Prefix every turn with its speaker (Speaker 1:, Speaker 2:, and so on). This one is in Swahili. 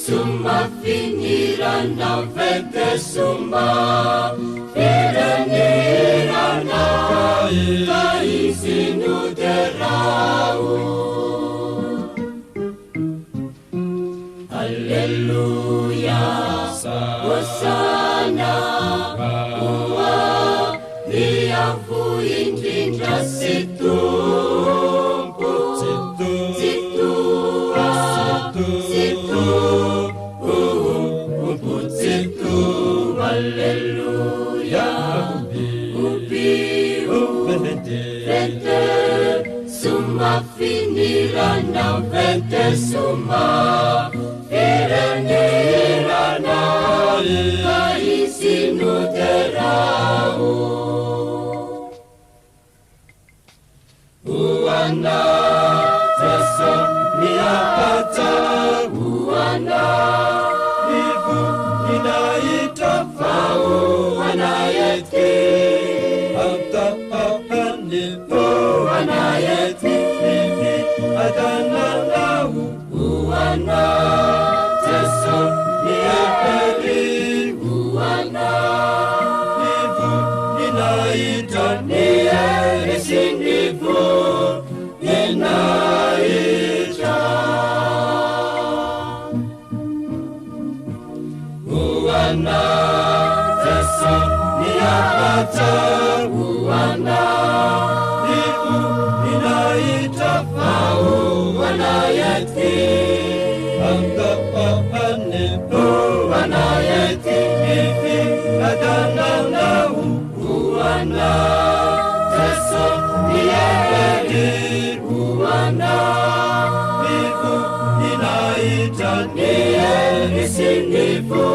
Speaker 1: Summa finirana, vente summa firenirana, paesi nuderau. Alleluia, Hosanna, ua niavu indindra situmpu, Alleluia, ubi vente summa finirana, vente summa firenirana, paesi nuderau. Uana teso niapata, uana ibu inaitafau, anayeti hata apanipo, anayeti hivi adananau. Uana teso niapeli, uana ibu inaitania esinifu inaita. Uana teso niapata, uana ibu inaitafau, anayeti hata apanipo, anayeti hivi adananau. Uana teso niapeli, uana ibu inaitania esinifu